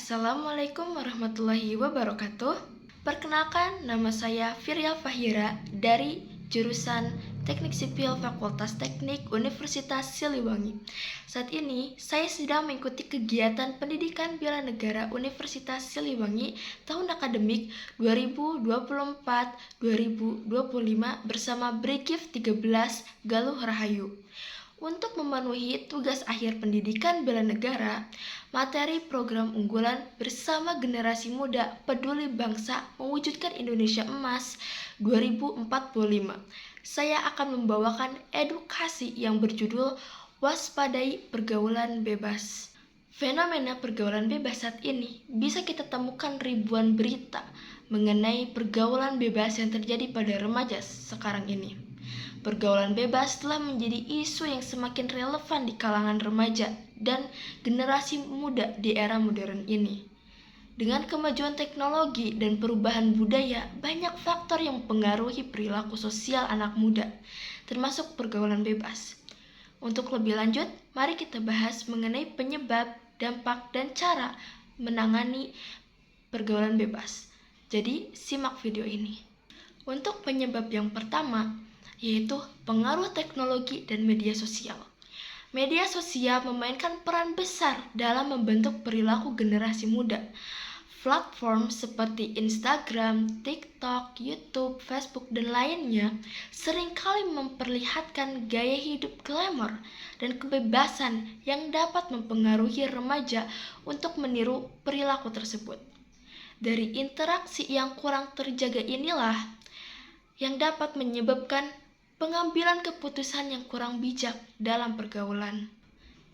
Assalamualaikum warahmatullahi wabarakatuh. Perkenalkan, nama saya Firya Fahira dari jurusan Teknik Sipil Fakultas Teknik Universitas Siliwangi. Saat ini, saya sedang mengikuti kegiatan pendidikan bela negara Universitas Siliwangi tahun akademik 2024-2025 bersama Brigif 13 Galuh Rahayu. Untuk memenuhi tugas akhir pendidikan bela negara, materi program unggulan bersama generasi muda peduli bangsa mewujudkan Indonesia Emas 2045. Saya akan membawakan edukasi yang berjudul Waspadai Pergaulan Bebas. Fenomena pergaulan bebas saat ini bisa kita temukan ribuan berita mengenai pergaulan bebas yang terjadi pada remaja sekarang ini. Pergaulan bebas telah menjadi isu yang semakin relevan di kalangan remaja dan generasi muda di era modern ini. Dengan kemajuan teknologi dan perubahan budaya, banyak faktor yang mempengaruhi perilaku sosial anak muda, termasuk pergaulan bebas. Untuk lebih lanjut, mari kita bahas mengenai penyebab, dampak, dan cara menangani pergaulan bebas. Jadi, simak video ini. Untuk penyebab yang pertama, yaitu pengaruh teknologi dan media sosial. Media sosial memainkan peran besar dalam membentuk perilaku generasi muda. Platform seperti Instagram, TikTok, YouTube, Facebook, dan lainnya seringkali memperlihatkan gaya hidup glamour dan kebebasan yang dapat mempengaruhi remaja untuk meniru perilaku tersebut. Dari interaksi yang kurang terjaga inilah yang dapat menyebabkan pengambilan keputusan yang kurang bijak dalam pergaulan.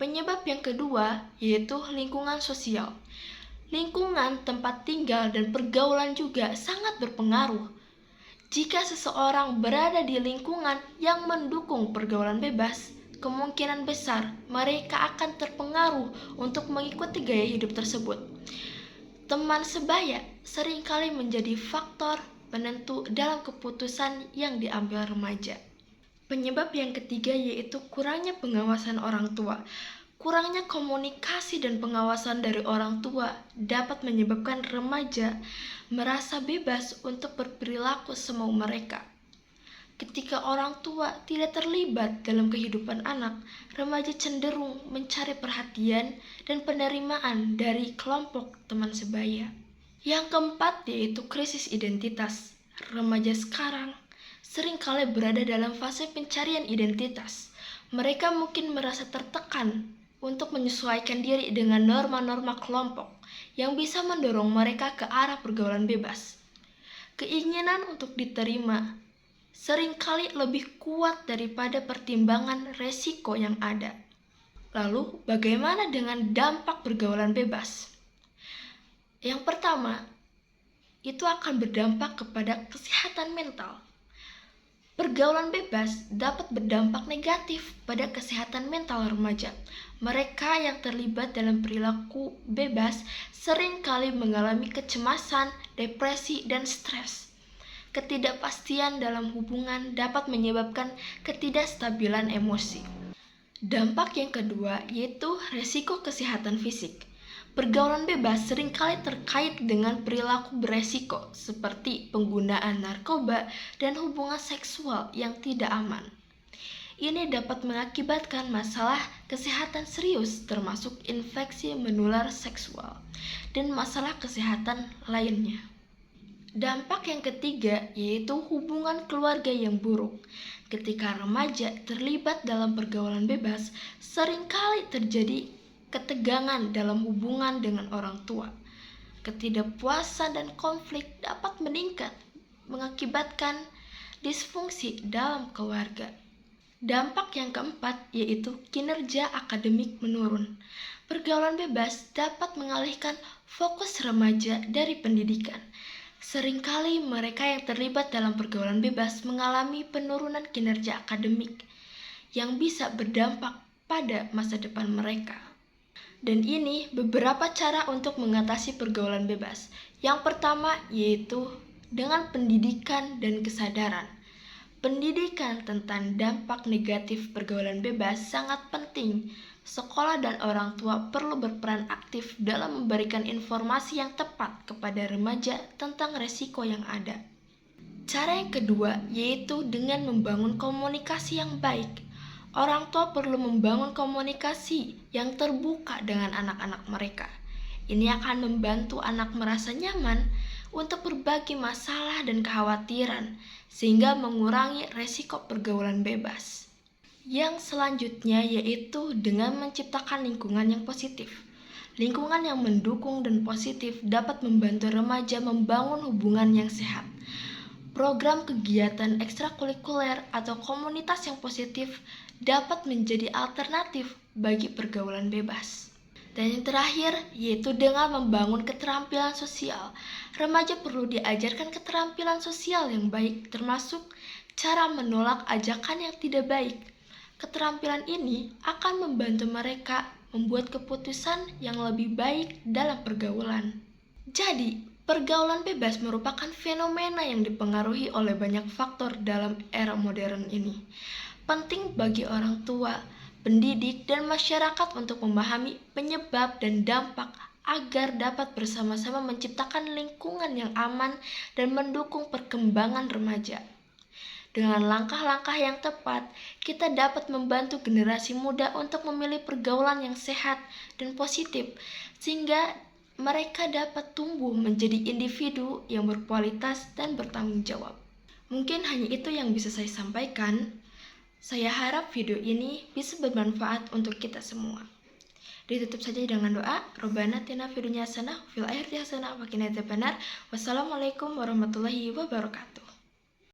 Penyebab yang kedua yaitu lingkungan sosial. Lingkungan tempat tinggal dan pergaulan juga sangat berpengaruh. Jika seseorang berada di lingkungan yang mendukung pergaulan bebas, kemungkinan besar mereka akan terpengaruh untuk mengikuti gaya hidup tersebut. Teman sebaya seringkali menjadi faktor penentu dalam keputusan yang diambil remaja. Penyebab yang ketiga yaitu kurangnya pengawasan orang tua. Kurangnya komunikasi dan pengawasan dari orang tua dapat menyebabkan remaja merasa bebas untuk berperilaku semau mereka. Ketika orang tua tidak terlibat dalam kehidupan anak, remaja cenderung mencari perhatian dan penerimaan dari kelompok teman sebaya. Yang keempat yaitu krisis identitas. Remaja sekarang seringkali berada dalam fase pencarian identitas. Mereka mungkin merasa tertekan untuk menyesuaikan diri dengan norma-norma kelompok yang bisa mendorong mereka ke arah pergaulan bebas. Keinginan untuk diterima seringkali lebih kuat daripada pertimbangan resiko yang ada. Lalu, bagaimana dengan dampak pergaulan bebas? Yang pertama, itu akan berdampak kepada kesehatan mental. Pergaulan bebas dapat berdampak negatif pada kesehatan mental remaja. Mereka yang terlibat dalam perilaku bebas seringkali mengalami kecemasan, depresi, dan stres. Ketidakpastian dalam hubungan dapat menyebabkan ketidakstabilan emosi. Dampak yang kedua yaitu resiko kesehatan fisik. Pergaulan bebas seringkali terkait dengan perilaku beresiko seperti penggunaan narkoba dan hubungan seksual yang tidak aman. Ini dapat mengakibatkan masalah kesehatan serius termasuk infeksi menular seksual dan masalah kesehatan lainnya. Dampak yang ketiga yaitu hubungan keluarga yang buruk. Ketika remaja terlibat dalam pergaulan bebas, seringkali terjadi ketegangan dalam hubungan dengan orang tua. Ketidakpuasan dan konflik dapat meningkat, mengakibatkan disfungsi dalam keluarga. Dampak yang keempat yaitu kinerja akademik menurun. Pergaulan bebas dapat mengalihkan fokus remaja dari pendidikan. Seringkali mereka yang terlibat dalam pergaulan bebas mengalami penurunan kinerja akademik yang bisa berdampak pada masa depan mereka. Dan ini beberapa cara untuk mengatasi pergaulan bebas. Yang pertama yaitu dengan pendidikan dan kesadaran. Pendidikan tentang dampak negatif pergaulan bebas sangat penting sekolah dan orang tua perlu berperan aktif dalam memberikan informasi yang tepat kepada remaja tentang resiko yang ada. Cara yang kedua yaitu dengan membangun komunikasi yang baik. Orang tua perlu membangun komunikasi yang terbuka dengan anak-anak mereka. Ini akan membantu anak merasa nyaman untuk berbagi masalah dan kekhawatiran, sehingga mengurangi resiko pergaulan bebas. Yang selanjutnya yaitu dengan menciptakan lingkungan yang positif. Lingkungan yang mendukung dan positif dapat membantu remaja membangun hubungan yang sehat. Program kegiatan ekstrakurikuler atau komunitas yang positif dapat menjadi alternatif bagi pergaulan bebas. Dan yang terakhir, yaitu dengan membangun keterampilan sosial. Remaja perlu diajarkan keterampilan sosial yang baik, termasuk cara menolak ajakan yang tidak baik. Keterampilan ini akan membantu mereka membuat keputusan yang lebih baik dalam pergaulan. Jadi, pergaulan bebas merupakan fenomena yang dipengaruhi oleh banyak faktor dalam era modern ini. Penting bagi orang tua, pendidik, dan masyarakat untuk memahami penyebab dan dampak agar dapat bersama-sama menciptakan lingkungan yang aman dan mendukung perkembangan remaja. Dengan langkah-langkah yang tepat, kita dapat membantu generasi muda untuk memilih pergaulan yang sehat dan positif, sehingga mereka dapat tumbuh menjadi individu yang berkualitas dan bertanggung jawab. Mungkin hanya itu yang bisa saya sampaikan. Saya harap video ini bisa bermanfaat untuk kita semua. Ditutup saja dengan doa. Robbana atina fid dunya hasanah wa fil akhirati hasanah wa qina adzabannar. Wassalamualaikum warahmatullahi wabarakatuh.